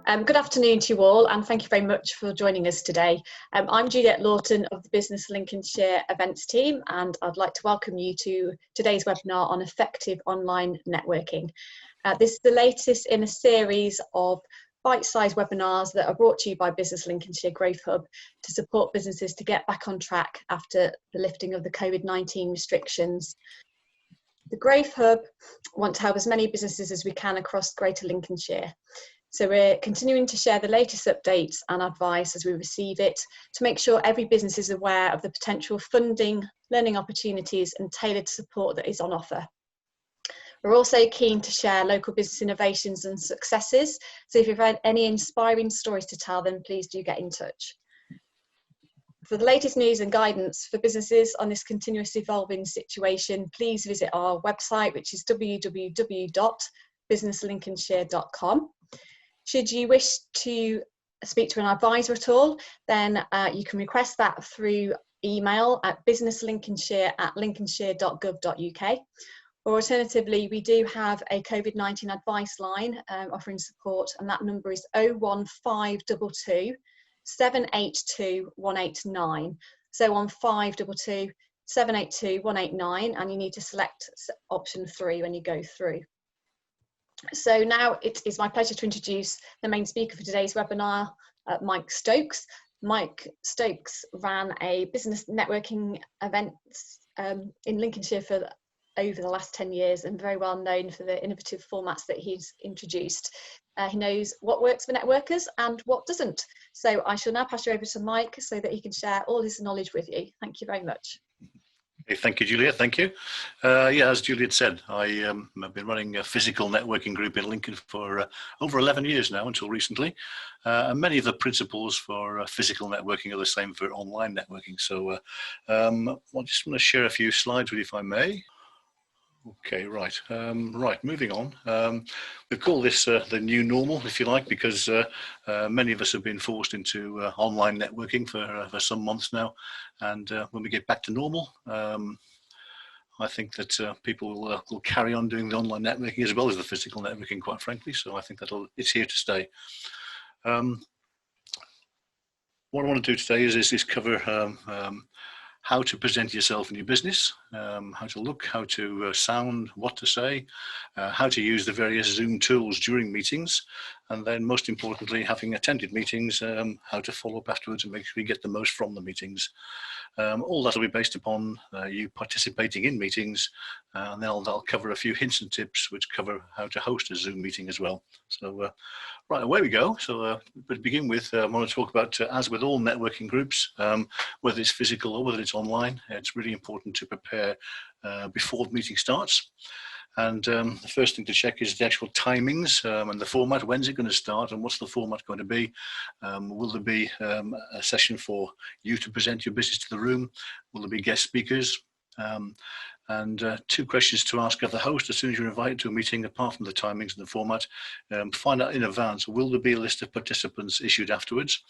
Good afternoon to you all, and thank you very much for joining us today. I'm Juliet Lawton of the Business Lincolnshire events team, and I'd like to welcome you to today's webinar on effective online networking. This is the latest in a series of bite-sized webinars that are brought to you by Business Lincolnshire Growth Hub to support businesses to get back on track after the lifting of the COVID-19 restrictions. The Growth Hub want to help as many businesses as we can across Greater Lincolnshire. So we're continuing to share the latest updates and advice as we receive it to make sure every business is aware of the potential funding, learning opportunities and tailored support that is on offer. We're also keen to share local business innovations and successes. So if you've had any inspiring stories to tell, then please do get in touch. For the latest news and guidance for businesses on this continuously evolving situation, please visit our website, which is www.businesslincolnshire.com. Should you wish to speak to an advisor at all, then you can request that through email at businesslincolnshire@lincolnshire.gov.uk. Or alternatively, we do have a COVID-19 advice line offering support, and that number is 01522 782 189. So 01522 782 189, and you need to select option 3 when you go through. So now it is my pleasure to introduce the main speaker for today's webinar, Mike Stokes. Mike Stokes ran a business networking event in Lincolnshire for over the last 10 years and very well known for the innovative formats that he's introduced. He knows what works for networkers and what doesn't. So I shall now pass you over to Mike so that he can share all his knowledge with you. Thank you very much. Thank you, Juliet. Thank you. Yeah, as Juliet said, I've been running a physical networking group in Lincoln for over 11 years now, until recently. And many of the principles for physical networking are the same for online networking. So I just want to share a few slides with you, if I may. Okay, right. Moving on. We call this the new normal, if you like, because many of us have been forced into online networking for some months now. And when we get back to normal, I think that people will carry on doing the online networking as well as the physical networking, quite frankly. So I think it's here to stay. What I want to do today is cover how to present yourself in your business, how to look, how to sound, what to say, how to use the various Zoom tools during meetings, and then most importantly, having attended meetings, how to follow up afterwards and make sure you get the most from the meetings. All that will be based upon you participating in meetings, and then I'll cover a few hints and tips which cover how to host a Zoom meeting as well. So right, away we go. So to begin with, I want to talk about, as with all networking groups, whether it's physical or whether it's online, it's really important to prepare before the meeting starts. And the first thing to check is the actual timings and the format. When's it going to start and what's the format going to be? Will there be a session for you to present your business to the room? Will there be guest speakers? And two questions to ask of the host as soon as you're invited to a meeting, apart from the timings and the format. Find out in advance, will there be a list of participants issued afterwards?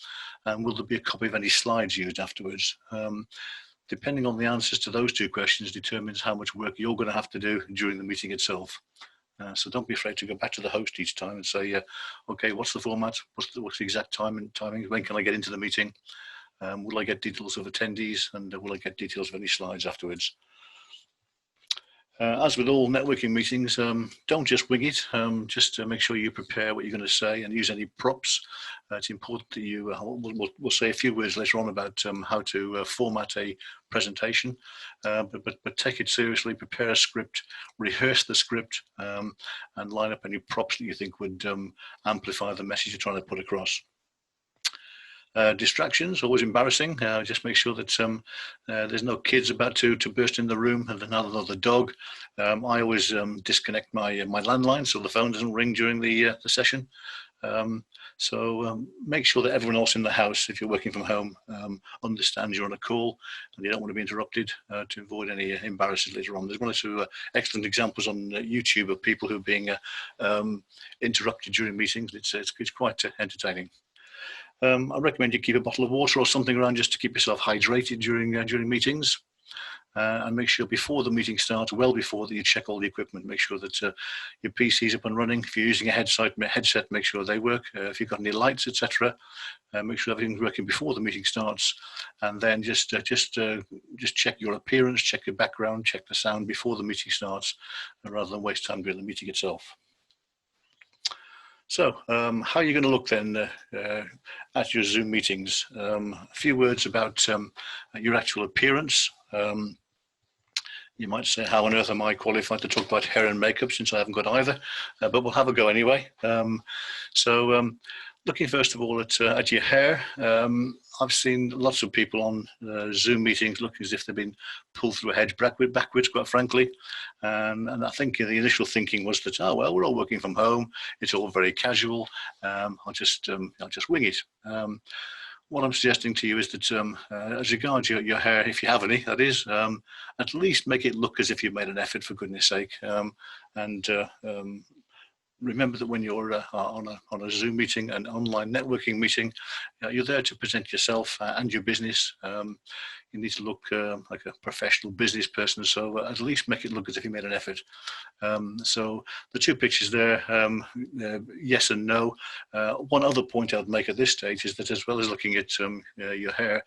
And will there be a copy of any slides used afterwards? Depending on the answers to those two questions determines how much work you're going to have to do during the meeting itself. So don't be afraid to go back to the host each time and say, okay, what's the format? What's the exact timing? When can I get into the meeting? Will I get details of attendees? And will I get details of any slides afterwards? As with all networking meetings, don't just wing it. Just make sure you prepare what you're going to say and use any props. It's important that you, we'll say a few words later on about how to format a presentation, but take it seriously, prepare a script, rehearse the script, and line up any props that you think would amplify the message you're trying to put across. Distractions, always embarrassing. Just make sure that there's no kids about to burst in the room and another dog. I always disconnect my landline so the phone doesn't ring during the session. So make sure that everyone else in the house, if you're working from home, understands you're on a call and you don't want to be interrupted to avoid any embarrassment later on. There's one or two excellent examples on YouTube of people who are being interrupted during meetings. It's quite entertaining. I recommend you keep a bottle of water or something around just to keep yourself hydrated during meetings. and make sure before the meeting starts, well before that, you check all the equipment, make sure that your PC's up and running. If you're using a headset, make sure they work. If you've got any lights, etc., make sure everything's working before the meeting starts, and then just check your appearance, check your background, check the sound before the meeting starts, rather than waste time during the meeting itself. So, how are you going to look then at your Zoom meetings? A few words about your actual appearance. You might say, how on earth am I qualified to talk about hair and makeup since I haven't got either? But we'll have a go anyway. Looking first of all at your hair, I've seen lots of people on Zoom meetings looking as if they've been pulled through a hedge backwards, quite frankly. And I think the initial thinking was that, oh, well, we're all working from home. It's all very casual. I'll just wing it. What I'm suggesting to you is that as regards your hair, if you have any, that is, at least make it look as if you've made an effort, for goodness sake. Remember that when you're on a Zoom meeting, an online networking meeting, you're there to present yourself and your business. You need to look like a professional business person, so at least make it look as if you made an effort. So the two pictures there, yes and no. One other point I'd make at this stage is that, as well as looking at your hair,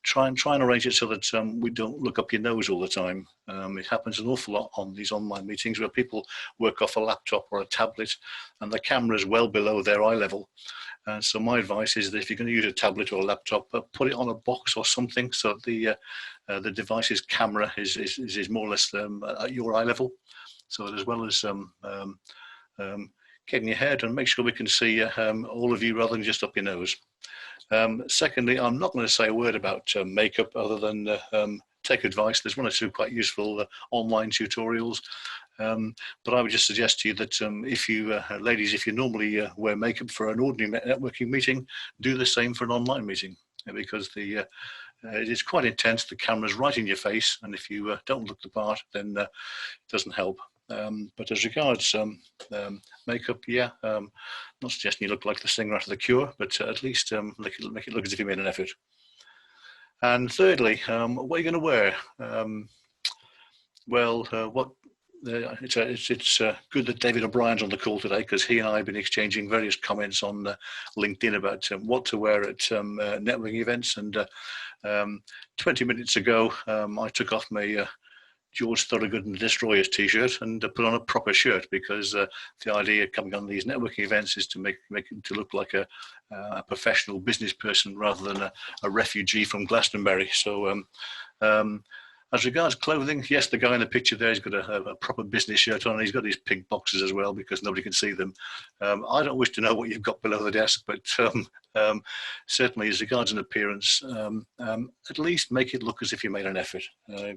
try and arrange it so that we don't look up your nose all the time. It happens an awful lot on these online meetings where people work off a laptop or a tablet and the camera is well below their eye level. So my advice is that if you're going to use a tablet or a laptop, put it on a box or something so that the device's camera is more or less at your eye level. So that as well as getting your hair done, make sure we can see all of you rather than just up your nose. Secondly, I'm not going to say a word about makeup other than take advice. There's one or two quite useful online tutorials. But I would just suggest to you that if you, ladies, if you normally wear makeup for an ordinary networking meeting, do the same for an online meeting, because it is quite intense. The camera's right in your face, and if you don't look the part, then it doesn't help. But as regards makeup, yeah, not suggesting you look like the singer after The Cure, but at least make it look as if you made an effort. And thirdly, what are you going to wear? It's good that David O'Brien's on the call today, because he and I have been exchanging various comments on LinkedIn about what to wear at networking events. And 20 minutes ago, I took off my George Thorogood and the Destroyers t-shirt and put on a proper shirt, because the idea of coming on these networking events is to make it to look like a professional business person rather than a refugee from Glastonbury. So as regards clothing, yes, the guy in the picture there has got a proper business shirt on. He's got these pink boxes as well because nobody can see them. I don't wish to know what you've got below the desk, but certainly as regards an appearance, at least make it look as if you made an effort,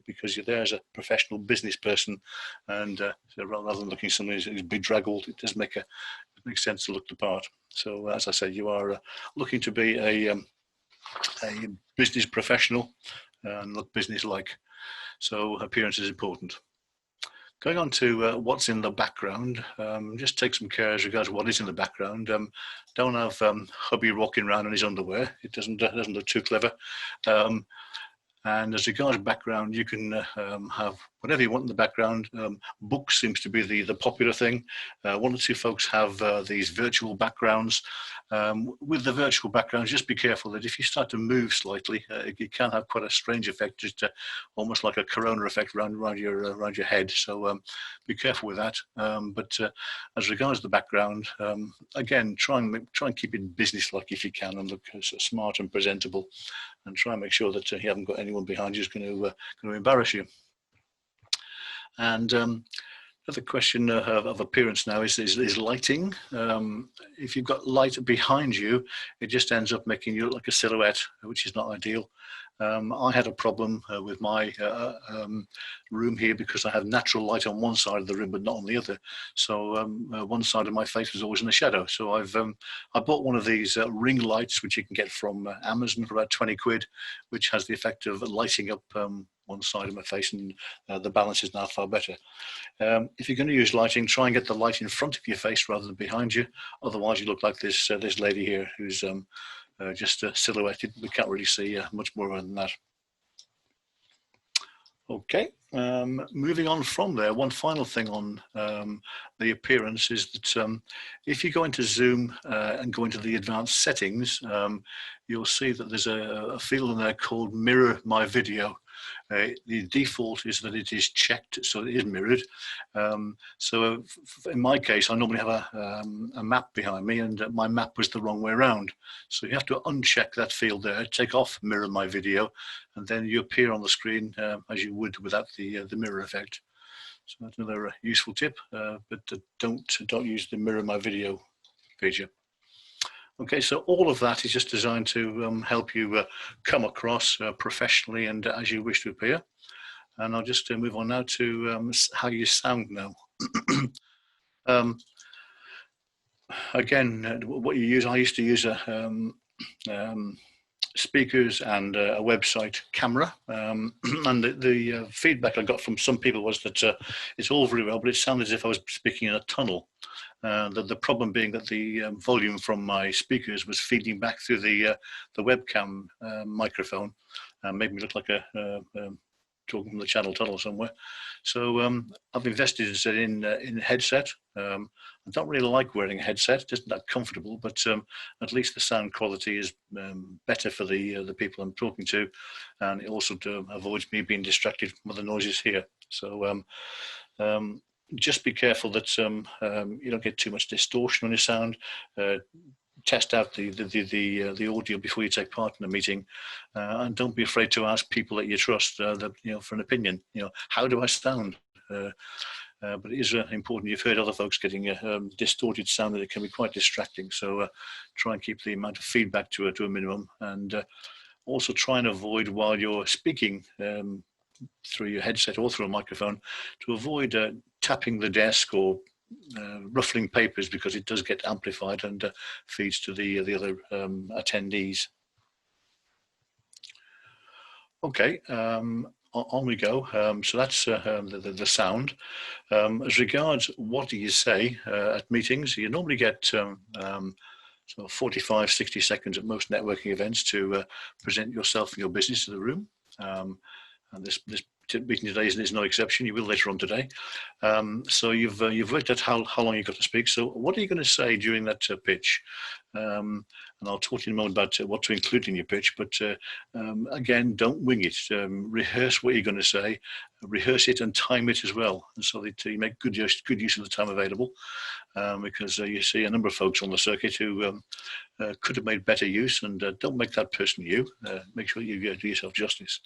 because you're there as a professional business person, and so rather than looking somebody who's bedraggled, it does make sense to look the part. So as I said, you are looking to be a business professional and look business-like. So appearance is important. Going on to what's in the background, just take some care as regards what is in the background. Don't have hubby walking around in his underwear. It doesn't look too clever. And as regards background, you can have whatever you want in the background. Books seems to be the popular thing. One or two folks have these virtual backgrounds. With the virtual backgrounds, just be careful that if you start to move slightly, it can have quite a strange effect, just almost like a corona effect around your head. So be careful with that. But as regards the background, again, try and keep it business-like if you can, and look smart and presentable, and try and make sure that you haven't got anyone behind you who's going to embarrass you. And another question of appearance now is lighting. If you've got light behind you, it just ends up making you look like a silhouette, which is not ideal. I had a problem with my room here because I had natural light on one side of the room but not on the other. So one side of my face was always in the shadow. So I bought one of these ring lights, which you can get from Amazon for about 20 quid, which has the effect of lighting up one side of my face, and the balance is now far better. If you're going to use lighting, try and get the light in front of your face rather than behind you. Otherwise, you look like this lady here who's just silhouetted. We can't really see much more than that. Okay, moving on from there, one final thing on the appearance is that if you go into Zoom and go into the advanced settings, you'll see that there's a field in there called Mirror My Video. The default is that it is checked, so it is mirrored. So in my case, I normally have a map behind me, and my map was the wrong way around. So you have to uncheck that field there, take off Mirror My Video, and then you appear on the screen as you would without the mirror effect. So that's another useful tip, but don't use the Mirror My Video feature. Okay, so all of that is just designed to help you come across professionally and as you wish to appear. And I'll just move on now to how you sound now. Again, what you use, I used to use speakers and a website camera, and the feedback I got from some people was that it's all very well, but it sounded as if I was speaking in a tunnel. The problem being that the volume from my speakers was feeding back through the webcam microphone, and made me look like a talking from the channel tunnel somewhere. So I've invested in a headset. I don't really like wearing a headset; it isn't that comfortable, but at least the sound quality is better for the people I'm talking to, and it also avoids me being distracted from the noises here. So just be careful that you don't get too much distortion on your sound. Test out the audio before you take part in a meeting, and don't be afraid to ask people that you trust for an opinion. How do I sound? But it is important. You've heard other folks getting distorted sound, that it can be quite distracting. So try and keep the amount of feedback to a minimum, and also try and avoid, while you're speaking through your headset or through a microphone, to avoid tapping the desk or ruffling papers, because it does get amplified and feeds to the other attendees. Okay, on we go. So that's the sound. As regards what do you say at meetings, you normally get so 45, 60 seconds at most networking events to present yourself and your business to the room. And this meeting today is no exception. You will later on today. So you've worked out how long you've got to speak. So what are you going to say during that pitch? And I'll talk to you in a moment about what to include in your pitch. But again, don't wing it. Rehearse what you're going to say. Rehearse it and time it as well, and so that you make good use of the time available. Because you see a number of folks on the circuit who could have made better use, and don't make that person you. Make sure you do yourself justice.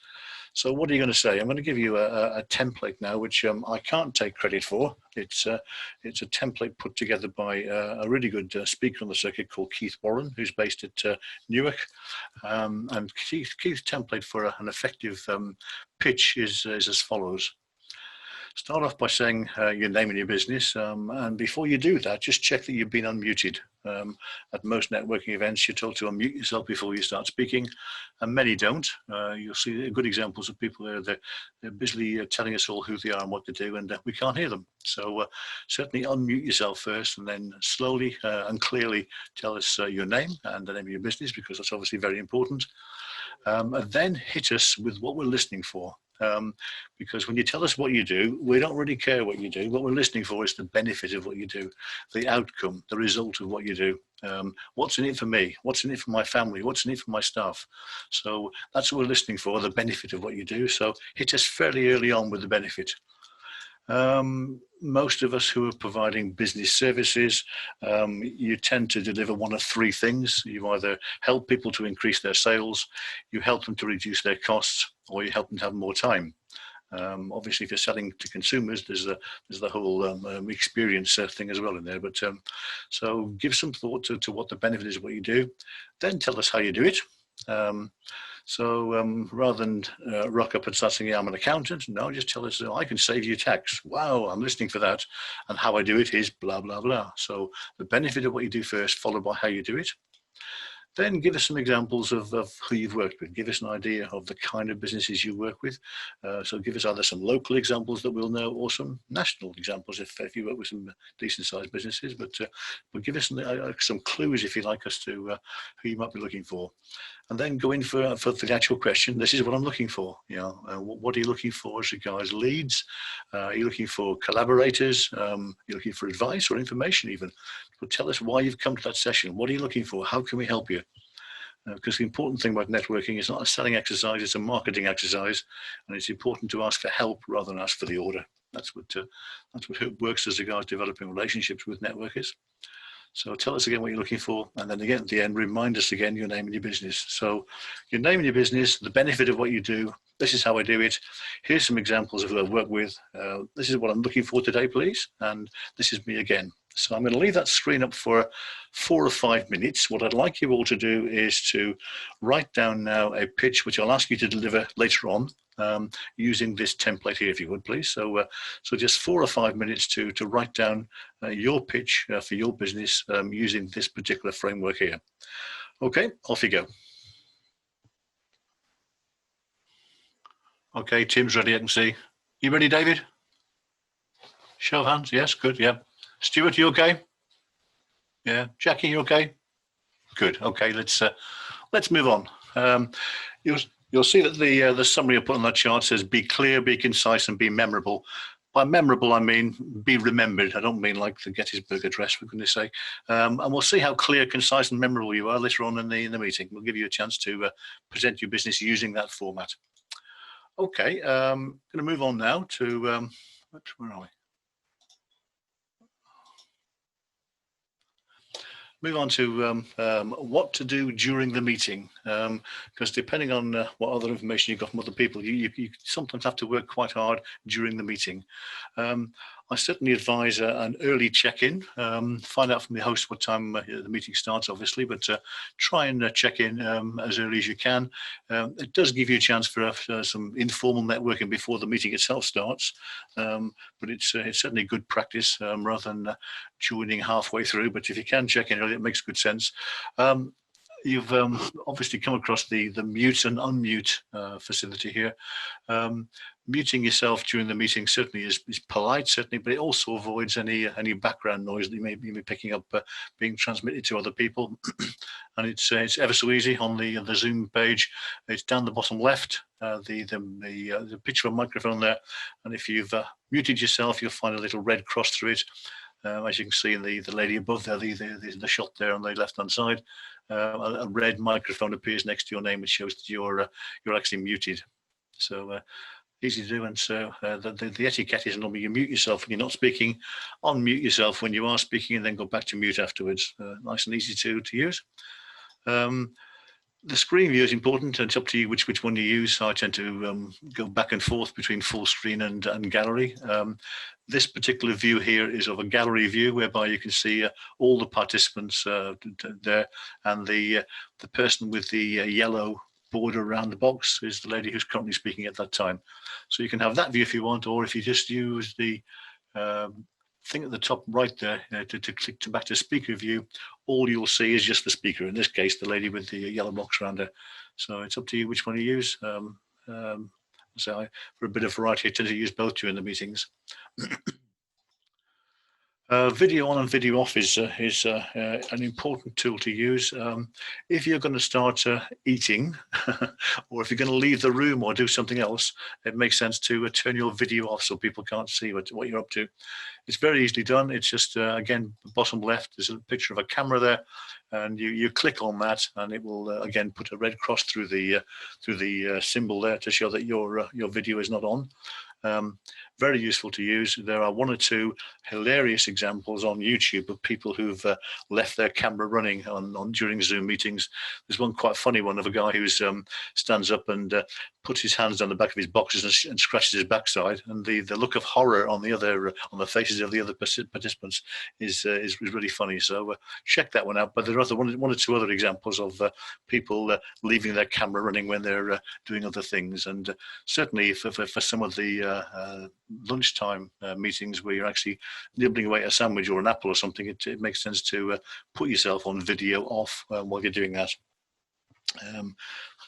So what are you going to say? I'm going to give you a template now, which I can't take credit for. It's a template put together by a really good speaker on the circuit called Keith Warren, who's based at Newark. And Keith's template for an effective pitch is as follows. Start off by saying your name and your business, and before you do that, just check that you've been unmuted. At most networking events, you're told to unmute yourself before you start speaking, and many don't. You'll see good examples of people there. They're busily telling us all who they are and what to do, and we can't hear them. So certainly unmute yourself first, and then slowly and clearly tell us your name and the name of your business, because that's obviously very important. And then hit us with what we're listening for. Because when you tell us what you do, we don't really care what you do. What we're listening for is the benefit of what you do, the outcome, the result of what you do. What's in it for me? What's in it for my family? What's in it for my staff? So that's what we're listening for, the benefit of what you do. So hit us fairly early on with the benefit. Most of us who are providing business services, you tend to deliver one of three things. You either help people to increase their sales, you help them to reduce their costs, or you help them to have more time. Obviously, if you're selling to consumers, there's the whole experience thing as well in there. But so give some thought to what the benefit is of what you do. Then tell us how you do it. So rather than rock up and start saying, yeah, I'm an accountant, no, just tell us, I can save you tax. Wow, I'm listening for that. And how I do it is blah, blah, blah. So the benefit of what you do first, followed by how you do it. Then give us some examples of who you've worked with. Give us an idea of the kind of businesses you work with. So give us either some local examples that we'll know, or some national examples if you work with some decent sized businesses. But give us some clues if you'd like us to who you might be looking for. and then go in for the actual question. This is what I'm looking for. You know, what are you looking for as regards leads? Are you looking for collaborators? You're looking for advice or information even? Well, tell us why you've come to that session. What are you looking for? How can we help you? Because the important thing about networking is not a selling exercise, it's a marketing exercise, and it's important to ask for help rather than ask for the order. That's what works as regards developing relationships with networkers. So tell us again what you're looking for, and then again at the end, remind us again your name and your business. So your name and your business, the benefit of what you do, this is how I do it. Here's some examples of who I've worked with. This is what I'm looking for today, please. And this is me again. So I'm going to leave that screen up for 4 or 5 minutes. What I'd like you all to do is to write down now a pitch, which I'll ask you to deliver later on, using this template here, if you would, please. So, so just 4 or 5 minutes to write down your pitch for your business using this particular framework here. Okay, off you go. Okay, Tim's ready, I can see. You ready, David? Show of hands, yes, good, yeah. Stuart, you okay? Yeah, Jackie, you okay? Good, okay, let's move on. You'll see that the summary I put on that chart says be clear, be concise, and be memorable. By memorable, I mean be remembered. I don't mean like the Gettysburg Address, for goodness sake. And we'll see how clear, concise, and memorable you are later on in the meeting. We'll give you a chance to present your business using that format. Okay, going to move on now to, where are we? Move on to what to do during the meeting, because depending on what other information you've got from other people, you sometimes have to work quite hard during the meeting. I certainly advise an early check-in. Find out from the host what time the meeting starts, obviously, but try and check in as early as you can. It does give you a chance for some informal networking before the meeting itself starts, but it's certainly good practice rather than joining halfway through. But if you can check in early, it makes good sense. You've obviously come across the mute and unmute facility here. Muting yourself during the meeting certainly is polite, certainly, but it also avoids any background noise that you may be picking up being transmitted to other people. And it's ever so easy on the Zoom page. It's down the bottom left, the picture of a microphone there, and if you've muted yourself, you'll find a little red cross through it. As you can see in the lady above there, the shot there on the left-hand side, a red microphone appears next to your name, which shows that you're actually muted. So easy to do, and so the etiquette is normally you mute yourself when you're not speaking, unmute yourself when you are speaking, and then go back to mute afterwards. Nice and easy to use. The screen view is important, and it's up to you which one you use. So I tend to go back and forth between full screen and gallery. This particular view here is of a gallery view, whereby you can see all the participants there, and the person with the yellow border around the box is the lady who's currently speaking at that time. So you can have that view if you want, or if you just use the thing at the top right there to click back to speaker view, all you'll see is just the speaker, in this case the lady with the yellow box around her. So it's up to you which one you use. So for a bit of variety I tend to use both during the meetings. Video on and video off is an important tool to use. If you're going to start eating, or if you're going to leave the room or do something else, it makes sense to turn your video off so people can't see what you're up to. It's very easily done. It's just, again, bottom left, there's a picture of a camera there, and you click on that, and it will, again, put a red cross through the symbol there to show that your video is not on. Very useful to use. There are 1 or 2 hilarious examples on YouTube of people who've left their camera running during Zoom meetings. There's one quite funny one of a guy who stands up and puts his hands down the back of his boxers and scratches his backside, and the look of horror on the faces of the other participants is really funny. So check that one out. But there are 1 or 2 other examples of people leaving their camera running when they're doing other things, and certainly for some of the lunchtime meetings where you're actually nibbling away at a sandwich or an apple or something, it makes sense to put yourself on video off while you're doing that.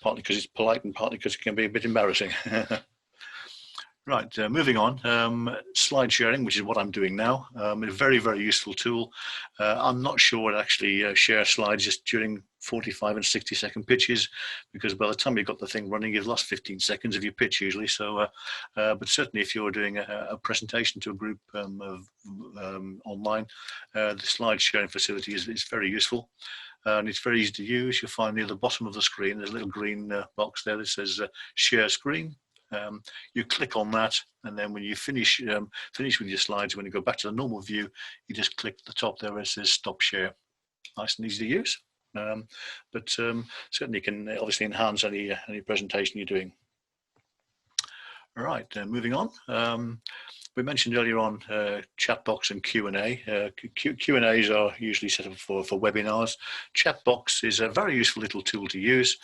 Partly because it's polite and partly because it can be a bit embarrassing. Right, moving on, slide sharing, which is what I'm doing now. A very, very useful tool. I'm not sure I'd actually share slides just during 45 and 60-second pitches, because by the time you've got the thing running, you've lost 15 seconds of your pitch usually. So, but certainly if you're doing a presentation to a group online, the slide sharing facility is very useful. And it's very easy to use. You'll find near the bottom of the screen, there's a little green box there that says share screen. You click on that, and then when you finish with your slides, when you go back to the normal view, you just click the top there where it says stop share. Nice and easy to use, but certainly can obviously enhance any presentation you're doing. All right, moving on. We mentioned earlier on chat box and Q&A. Q&As are usually set up for webinars. Chat box is a very useful little tool to use.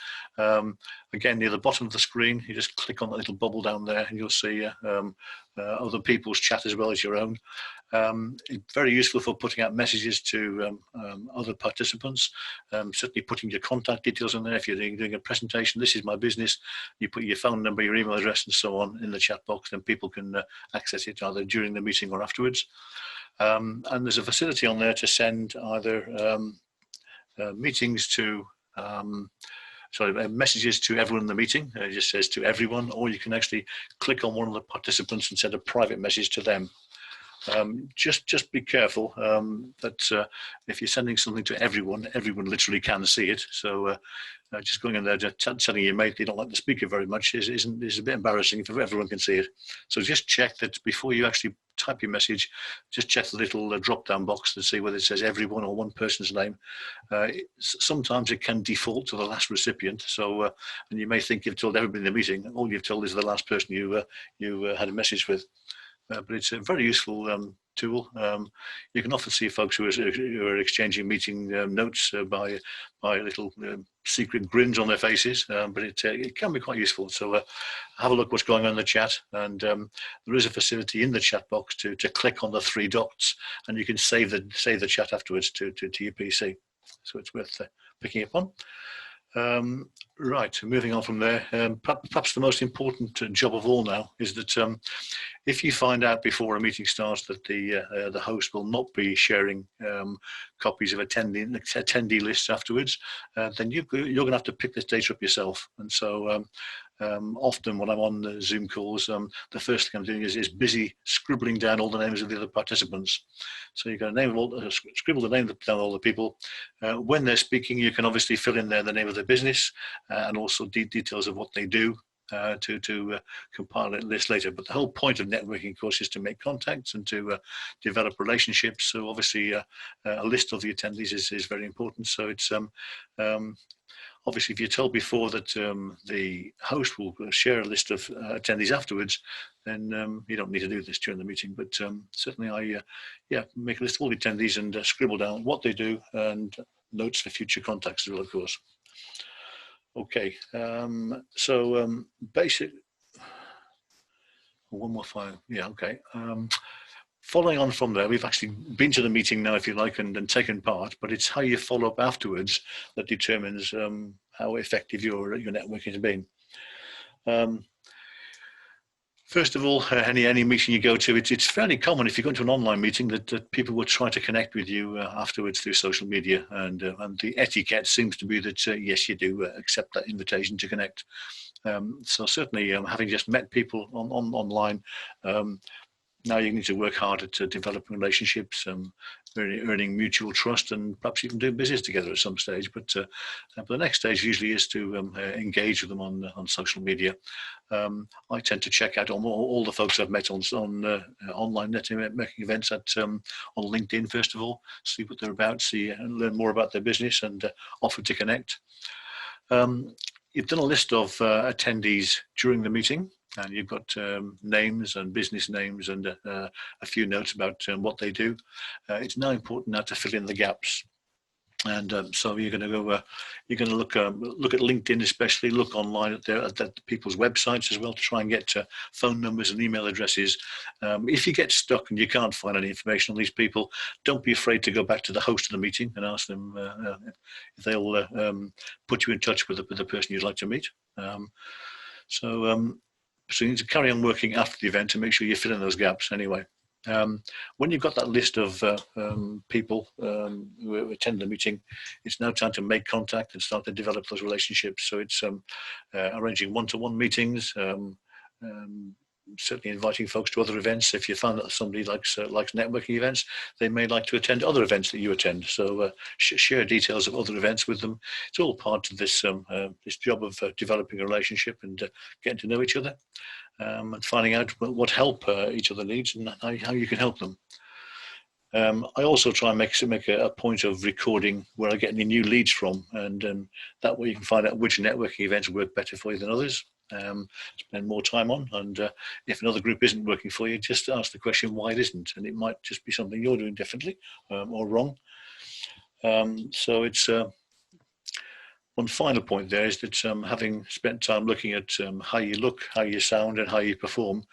Again, near the bottom of the screen, you just click on that little bubble down there and you'll see other people's chat as well as your own. It's very useful for putting out messages to other participants, certainly putting your contact details in there. If you're doing a presentation, this is my business, you put your phone number, your email address and so on in the chat box, then people can access it either during the meeting or afterwards. And there's a facility on there to send either meetings to messages to everyone in the meeting. It just says to everyone, or you can actually click on one of the participants and send a private message to them. Just be careful that if you're sending something to everyone literally can see it. So just going in there, just telling your mate they don't like the speaker very much is a bit embarrassing if everyone can see it. So just check that before you actually type your message, just check the little drop-down box to see whether it says everyone or one person's name. Sometimes it can default to the last recipient. So and you may think you've told everybody in the meeting, all you've told is the last person you had a message with. But it's a very useful tool. You can often see folks who are exchanging meeting notes by little secret grins on their faces, but it can be quite useful. So have a look what's going on in the chat, and there is a facility in the chat box to click on the three dots, and you can save the chat afterwards to your PC. So it's worth picking up on. Right, moving on from there, perhaps the most important job of all now is that if you find out before a meeting starts that the host will not be sharing copies of attendee lists afterwards, then you're going to have to pick this data up yourself. And so often when I'm on the Zoom calls, the first thing I'm doing is busy scribbling down all the names of the other participants. So you've got to scribble the name down all the people. When they're speaking, you can obviously fill in there the name of the business and also details of what they do to compile a list later. But the whole point of networking, of course, is to make contacts and to develop relationships. So obviously a list of the attendees is very important. So it's obviously, if you're told before that the host will share a list of attendees afterwards, then you don't need to do this during the meeting. But certainly I make a list of all the attendees and scribble down what they do and notes for future contacts as well, of course. Okay, so basic, one more file, yeah, okay. Following on from there, we've actually been to the meeting now, if you like, and taken part, but it's how you follow up afterwards that determines how effective your networking has been. First of all, any meeting you go to, it's fairly common if you go into an online meeting that people will try to connect with you afterwards through social media, and the etiquette seems to be that yes, you do accept that invitation to connect. So certainly, having just met people online, now you need to work harder to develop relationships, earning mutual trust, and perhaps even doing business together at some stage. But the next stage usually is to engage with them on social media. I tend to check out all the folks I've met on online networking events on LinkedIn first of all, see what they're about, and learn more about their business, and offer to connect. You've done a list of attendees during the meeting, and you've got names and business names and a few notes about what they do. It's now important now to fill in the gaps. And so you're going to go. You're going to look at LinkedIn, especially look online at people's websites as well to try and get phone numbers and email addresses. If you get stuck and you can't find any information on these people, don't be afraid to go back to the host of the meeting and ask them if they'll put you in touch with the person you'd like to meet. So you need to carry on working after the event to make sure you fill in those gaps anyway. When you've got that list of people who attend the meeting, it's now time to make contact and start to develop those relationships. So it's arranging one-to-one meetings, certainly inviting folks to other events. If you find that somebody likes networking events, they may like to attend other events that you attend. So share details of other events with them. It's all part of this this job of developing a relationship and getting to know each other. And finding out what help each other needs and how you can help them. I also try and make a point of recording where I get any new leads from, and that way you can find out which networking events work better for you than others. Spend more time on, and if another group isn't working for you, just ask the question why it isn't, and it might just be something you're doing differently or wrong. So it's one final point there is that having spent time looking at how you look, how you sound, and how you perform,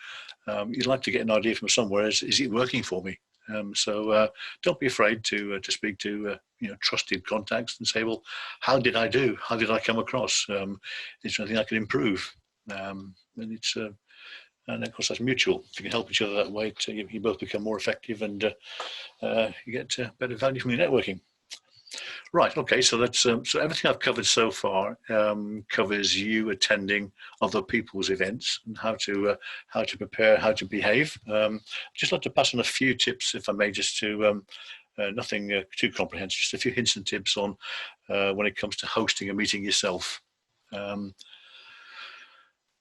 you'd like to get an idea from somewhere: is it working for me? So don't be afraid to speak to trusted contacts and say, well, how did I do? How did I come across? Is there anything I can improve? And it's and of course that's mutual. If you can help each other that way, you both become more effective, and you get better value from your networking. Right. Okay. So that's so everything I've covered so far covers you attending other people's events and how to prepare, how to behave. Just like to pass on a few tips, if I may, just to nothing too comprehensive, just a few hints and tips on when it comes to hosting a meeting yourself.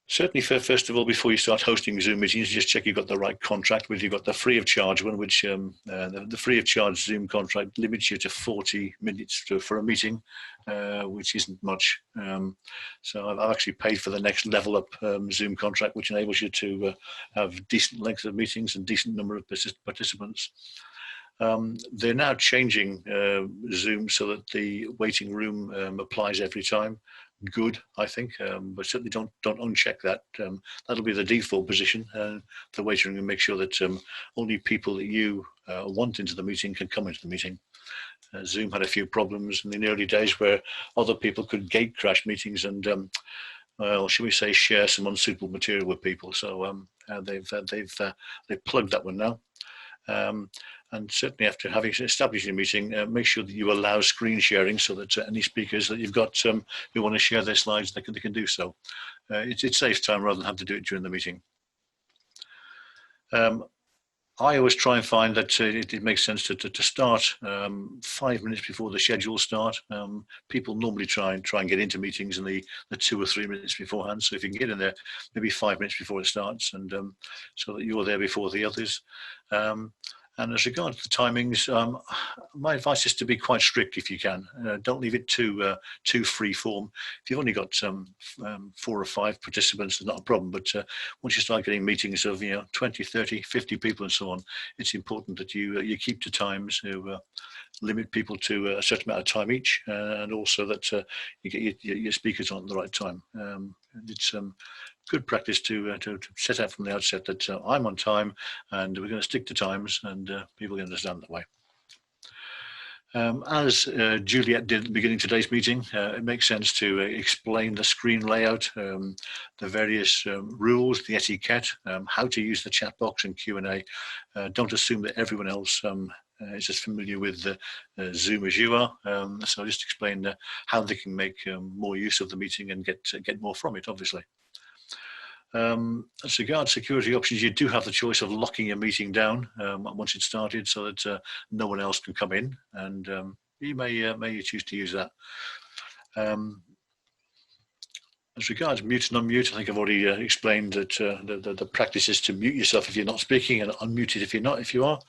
Certainly, first of all, before you start hosting Zoom meetings, just check you've got the right contract. Whether you've got the free of charge one, which the free of charge Zoom contract limits you to 40 minutes for a meeting, which isn't much. So I've actually paid for the next level up Zoom contract, which enables you to have decent lengths of meetings and decent number of participants. They're now changing Zoom so that the waiting room applies every time. Good, I think, but certainly don't uncheck that. That'll be the default position. The waiting room will make sure that only people that you want into the meeting can come into the meeting. Zoom had a few problems in the early days where other people could gate crash meetings and, well, shall we say, share some unsuitable material with people. So they've plugged that one now. And certainly after having established a meeting, make sure that you allow screen sharing so that any speakers that you've got who want to share their slides, they can do so. It saves time rather than have to do it during the meeting. I always try and find that it makes sense to start 5 minutes before the schedule start. People normally try and get into meetings in the 2 or 3 minutes beforehand. So if you can get in there maybe 5 minutes before it starts, and so that you're there before the others. And as regards to timings, my advice is to be quite strict if you can. Don't leave it too free form. If you've only got 4 or 5 participants, it's not a problem. But once you start getting meetings of 20, 30, 50 people and so on, it's important that you keep to times, limit people to a certain amount of time each, and also that you get your speakers on at the right time. It's good practice to set out from the outset that I'm on time and we're going to stick to times, and people can understand that way. As Juliet did at the beginning of today's meeting, it makes sense to explain the screen layout, the various rules, the etiquette, how to use the chat box and Q&A. Don't assume that everyone else is as familiar with Zoom as you are. So just explain how they can make more use of the meeting and get more from it, obviously. As regards security options, you do have the choice of locking your meeting down once it's started, so that no one else can come in, and you may choose to use that. As regards mute and unmute, I think I've already explained that the practice is to mute yourself if you're not speaking and unmute it if you are.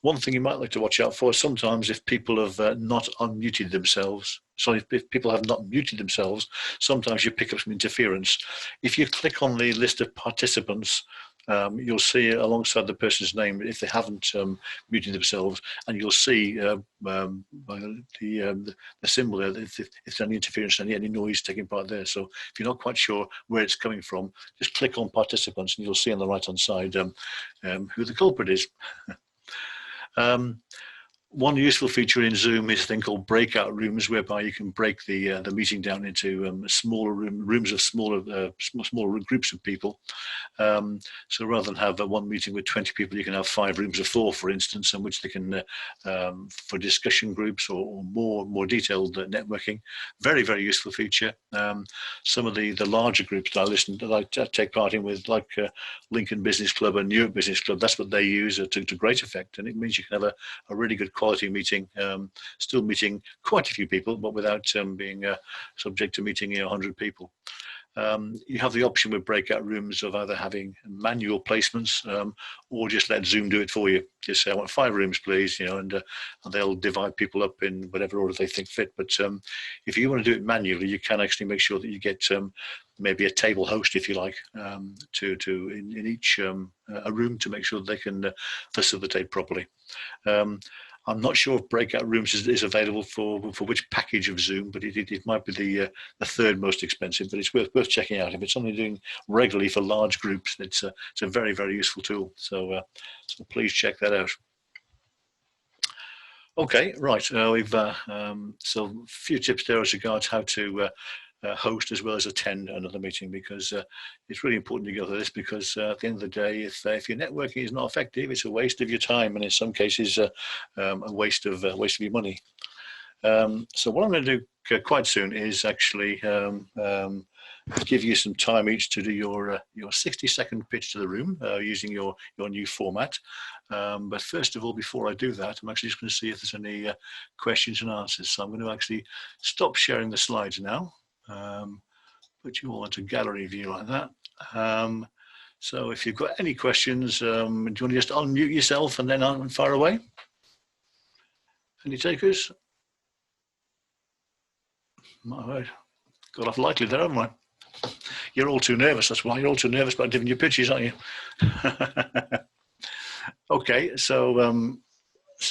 One thing you might like to watch out for, sometimes if people have not unmuted themselves, sorry, if people have not muted themselves, sometimes you pick up some interference. If you click on the list of participants, you'll see alongside the person's name if they haven't muted themselves, and you'll see the symbol there if there's any interference, any noise taking part there. So if you're not quite sure where it's coming from, just click on participants and you'll see on the right hand side who the culprit is. One useful feature in Zoom is a thing called breakout rooms, whereby you can break the meeting down into smaller rooms of smaller groups of people. So rather than have one meeting with 20 people, you can have 5 rooms of 4, for instance, in which they can, for discussion groups or more detailed networking. Very, very useful feature. Some of the larger groups that I take part in with, like Lincoln Business Club and Newark Business Club, that's what they use to great effect. And it means you can have a really good quality meeting, still meeting quite a few people, but without being subject to meeting 100 people. You have the option with breakout rooms of either having manual placements or just let Zoom do it for you. Just say, I want 5 rooms, please, and they'll divide people up in whatever order they think fit. But if you want to do it manually, you can actually make sure that you get maybe a table host, if you like, in each a room to make sure that they can facilitate properly. I'm not sure if breakout rooms is available for which package of Zoom, but it might be the 3rd most expensive, but it's worth checking out. If it's something doing regularly for large groups, it's a very, very useful tool. So please check that out. Okay, right. We've so a few tips there as regards how to host as well as attend another meeting, because it's really important to go through this, because at the end of the day, if your networking is not effective, it's a waste of your time, and in some cases a waste of your money. So what I'm going to do quite soon is actually give you some time each to do your 60-second pitch to the room using your new format. But first of all, before I do that, I'm actually just going to see if there's any questions and answers. So I'm going to actually stop sharing the slides now. Put you all into gallery view like that. So if you've got any questions, do you want to just unmute yourself and then fire away? Any takers? All right. Got off lightly there, haven't I? You're all too nervous, that's why. You're all too nervous about giving your pitches, aren't you? Okay, so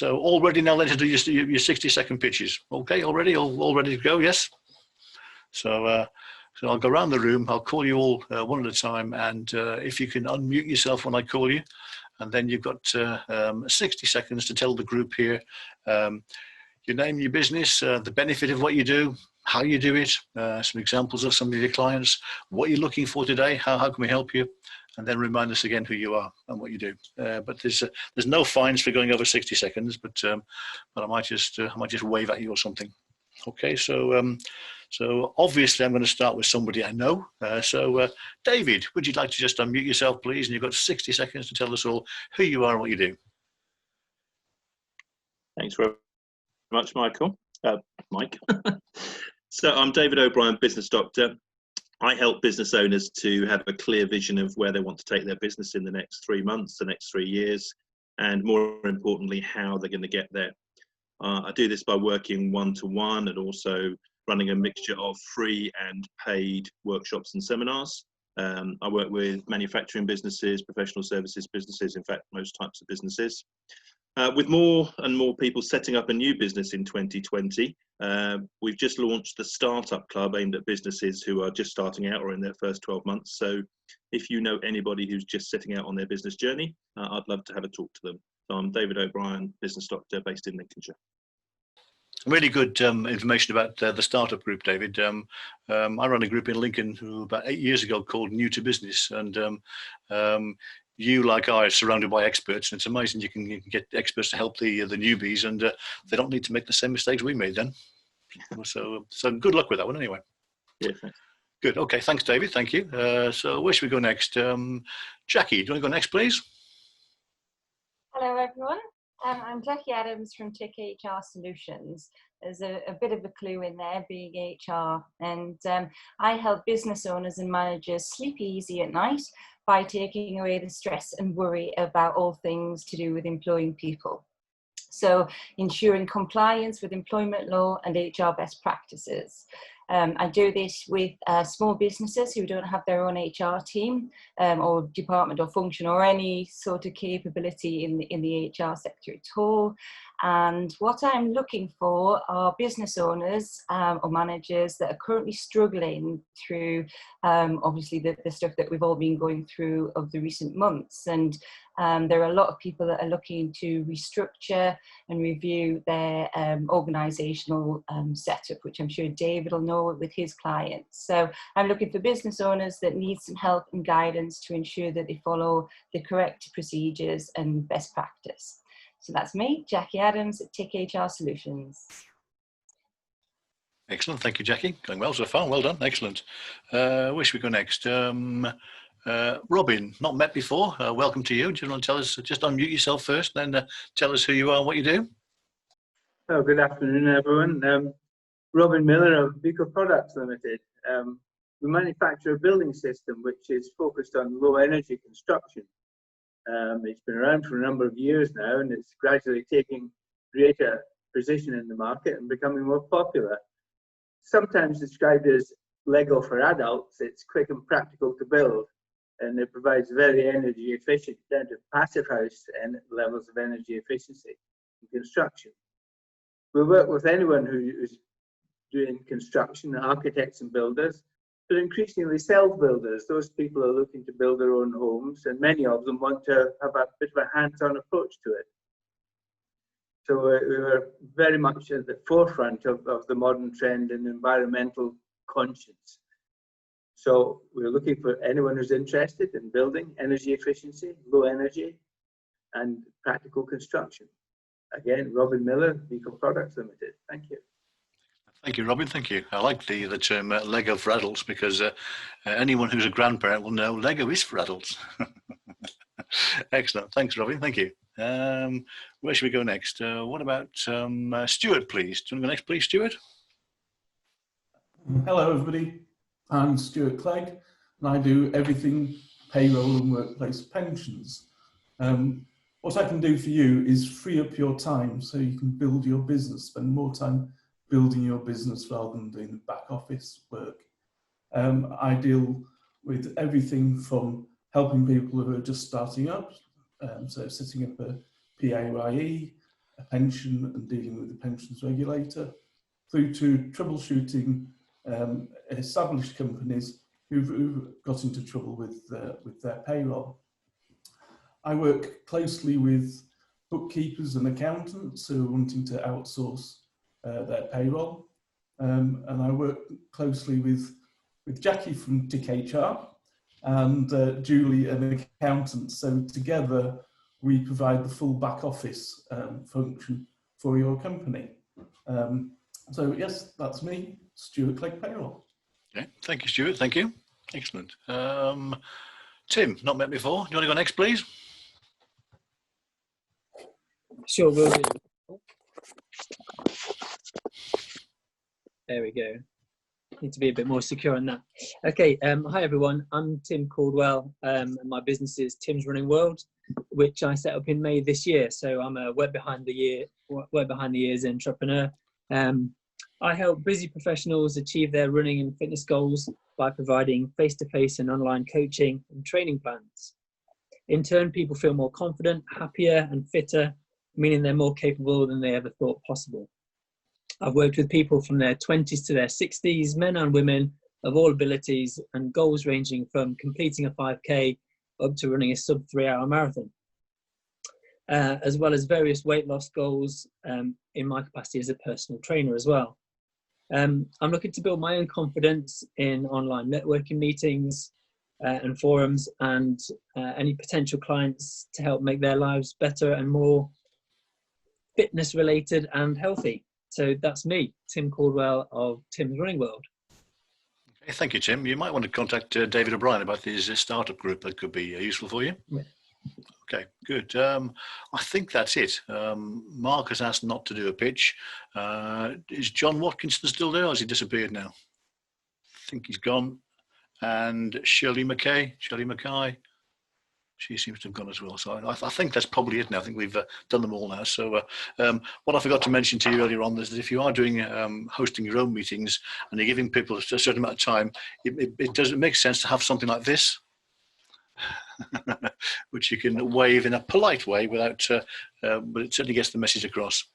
all ready now then to do your 60-second pitches. Okay, all ready to go, yes? So I'll go around the room, I'll call you all one at a time, and if you can unmute yourself when I call you, and then you've got 60 seconds to tell the group here your name, your business, the benefit of what you do, how you do it, some examples of some of your clients, what you're looking for today, how can we help you, and then remind us again who you are and what you do. But there's no fines for going over 60 seconds, but I might just wave at you or something. Okay, so obviously I'm going to start with somebody I know. David, would you like to just unmute yourself, please? And you've got 60 seconds to tell us all who you are and what you do. Thanks very much, Michael. Mike. So I'm David O'Brien, business doctor. I help business owners to have a clear vision of where they want to take their business in the next 3 months, the next 3 years, and more importantly, how they're going to get there. I do this by working one-to-one and also running a mixture of free and paid workshops and seminars. I work with manufacturing businesses, professional services businesses, in fact, most types of businesses. With more and more people setting up a new business in 2020, we've just launched the Startup Club aimed at businesses who are just starting out or in their first 12 months. So if you know anybody who's just setting out on their business journey, I'd love to have a talk to them. So I'm David O'Brien, business doctor based in Lincolnshire. Really good information about the startup group, David. I ran a group in Lincoln about 8 years ago called New to Business, and you, like I, are surrounded by experts, and it's amazing you can get experts to help the newbies, and they don't need to make the same mistakes we made then. So good luck with that one anyway. Yeah, thanks. Good. Okay, thanks, David. Thank you. So where should we go next? Jackie, do you want to go next, please? Hello, everyone. I'm Jackie Adams from Tick HR Solutions. There's a bit of a clue in there, being HR, and I help business owners and managers sleep easy at night by taking away the stress and worry about all things to do with employing people. So ensuring compliance with employment law and HR best practices. I do this with small businesses who don't have their own HR team or department or function or any sort of capability in the HR sector at all. And what I'm looking for are business owners or managers that are currently struggling through obviously the stuff that we've all been going through of the recent months. And There are a lot of people that are looking to restructure and review their organisational setup, which I'm sure David will know with his clients. So I'm looking for business owners that need some help and guidance to ensure that they follow the correct procedures and best practice. So that's me, Jackie Adams at Tick HR Solutions. Excellent, thank you, Jackie. Going well so far, well done, excellent. Where should we go next? Robin, not met before, welcome to you. Do you want to tell us, just unmute yourself first, then tell us who you are and what you do? Oh, good afternoon, everyone. Robin Miller of Beaker Products Limited. We manufacture a building system which is focused on low energy construction. It's been around for a number of years now, and it's gradually taking greater position in the market and becoming more popular. Sometimes described as Lego for adults, it's quick and practical to build, and it provides very energy efficient, down to passive house and levels of energy efficiency in construction. We work with anyone who is doing construction, architects and builders, but increasingly self-builders. Those people are looking to build their own homes, and many of them want to have a bit of a hands-on approach to it. So we were very much at the forefront of the modern trend in environmental conscience. So we're looking for anyone who's interested in building energy efficiency, low energy, and practical construction. Again, Robin Miller, Beaker Products Limited. Thank you. Thank you, Robin. Thank you. I like the term Lego for adults, because anyone who's a grandparent will know Lego is for adults. Excellent. Thanks, Robin. Thank you. Where should we go next? What about Stuart, please? Do you want to go next, please, Stuart? Hello, everybody. I'm Stuart Clegg, and I do everything payroll and workplace pensions. What I can do for you is free up your time so you can build your business, spend more time building your business rather than doing the back office work. I deal with everything from helping people who are just starting up, so setting up a PAYE, a pension and dealing with the pensions regulator, through to troubleshooting established companies who've got into trouble with their payroll. I work closely with bookkeepers and accountants who are wanting to outsource their payroll, and I work closely with Jackie from Tick HR and Julie, an accountant. So together we provide the full back office function for your company. So yes, that's me, Stuart Clegg Payroll. Okay, thank you, Stuart. Thank you. Excellent. Tim, not met before. Do you want to go next, please? Sure, will do. There we go. Need to be a bit more secure on that. Okay, hi everyone. I'm Tim Caldwell, and my business is Tim's Running World, which I set up in May this year. So I'm a work behind the ears entrepreneur. I help busy professionals achieve their running and fitness goals by providing face-to-face and online coaching and training plans. In turn, people feel more confident, happier and fitter, meaning they're more capable than they ever thought possible. I've worked with people from their 20s to their 60s, men and women of all abilities, and goals ranging from completing a 5K up to running a sub 3-hour marathon, as well as various weight loss goals in my capacity as a personal trainer as well. I'm looking to build my own confidence in online networking meetings and forums, and any potential clients to help make their lives better and more fitness related and healthy. So that's me, Tim Caldwell of Tim's Running World. Okay, thank you, Tim. You might want to contact David O'Brien about his startup group. That could be useful for you. Yeah. Okay, good. I think that's it. Mark has asked not to do a pitch. Is John Watkinson still there, or has he disappeared now? I think he's gone. And Shirley Mackay, she seems to have gone as well. So I think that's probably it now. I think we've done them all now. So what I forgot to mention to you earlier on is that if you are doing hosting your own meetings and you're giving people a certain amount of time, it doesn't make sense to have something like this, which you can wave in a polite way without, but it certainly gets the message across.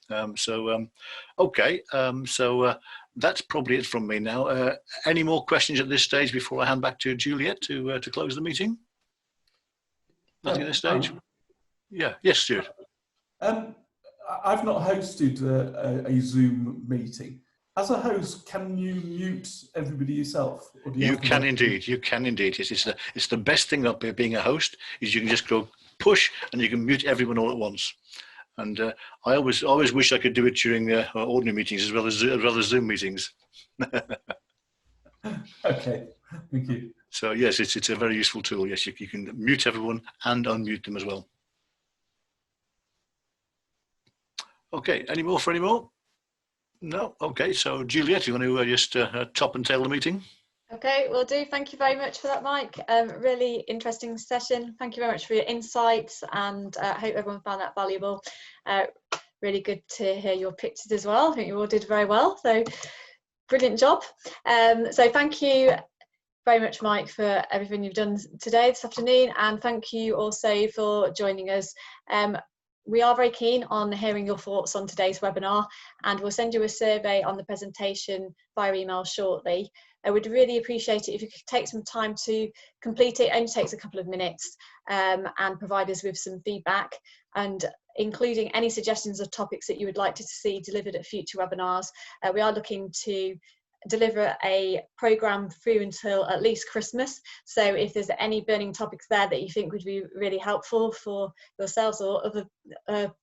Okay, so that's probably it from me now. Any more questions at this stage before I hand back to Juliet to close the meeting? Nothing at this stage? Yeah, yes, Stuart. I've not hosted a Zoom meeting. As a host, can you mute everybody yourself? Or do You can indeed. You can indeed. It's the best thing about being a host is you can just go push and you can mute everyone all at once. And I always wish I could do it during ordinary meetings as well as Zoom meetings. Okay, thank you. So yes, it's a very useful tool. Yes, you can mute everyone and unmute them as well. Okay, any more? No? Okay, so Juliet, you want to just top and tail the meeting? Okay, will do. Thank you very much for that, Mike. Really interesting session. Thank you very much for your insights, and I hope everyone found that valuable. Really good to hear your pitches as well. I think you all did very well, so brilliant job. So thank you very much, Mike, for everything you've done today, this afternoon, and thank you also for joining us. We are very keen on hearing your thoughts on today's webinar, and we'll send you a survey on the presentation via email shortly. I would really appreciate it if you could take some time to complete it. It only takes a couple of minutes, and provide us with some feedback, and including any suggestions of topics that you would like to see delivered at future webinars. We are looking to deliver a programme through until at least Christmas, so if there's any burning topics there that you think would be really helpful for yourselves or other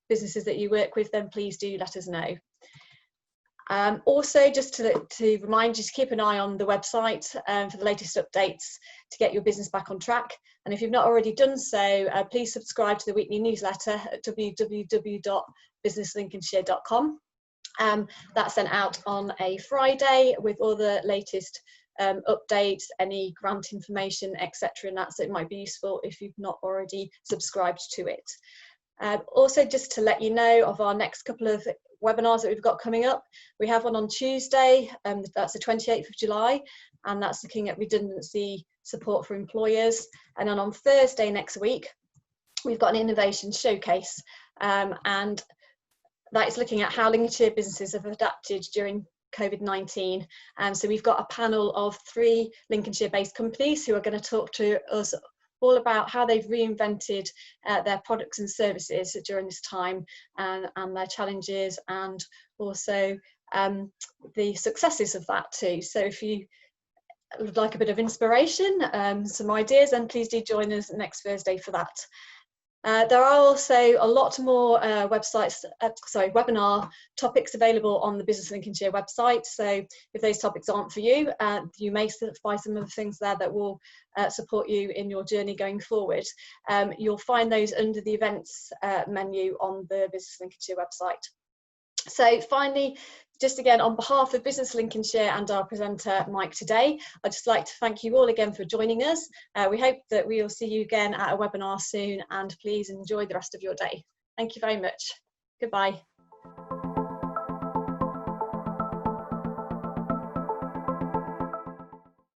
businesses that you work with, then please do let us know. Also, just to remind you to keep an eye on the website for the latest updates to get your business back on track, and if you've not already done so, please subscribe to the weekly newsletter at www.businesslincolnshire.com. That's sent out on a Friday with all the latest updates, any grant information, etc. and that, so it might be useful if you've not already subscribed to it. Also, just to let you know of our next couple of webinars that we've got coming up. We have one on Tuesday, that's the 28th of July, and that's looking at redundancy support for employers. And then on Thursday next week, we've got an innovation showcase, and that is looking at how Lincolnshire businesses have adapted during COVID-19. And so we've got a panel of 3 Lincolnshire-based companies who are going to talk to us all about how they've reinvented their products and services during this time, and their challenges, and also the successes of that too. So if you would like a bit of inspiration, some ideas, then please do join us next Thursday for that. There are also a lot more webinar topics available on the Business Lincolnshire website. So if those topics aren't for you, you may find some of the things there that will support you in your journey going forward. You'll find those under the events menu on the Business Lincolnshire website. So finally, just again, on behalf of Business Lincolnshire and our presenter, Mike, today, I'd just like to thank you all again for joining us. We hope that we will see you again at a webinar soon, and please enjoy the rest of your day. Thank you very much. Goodbye.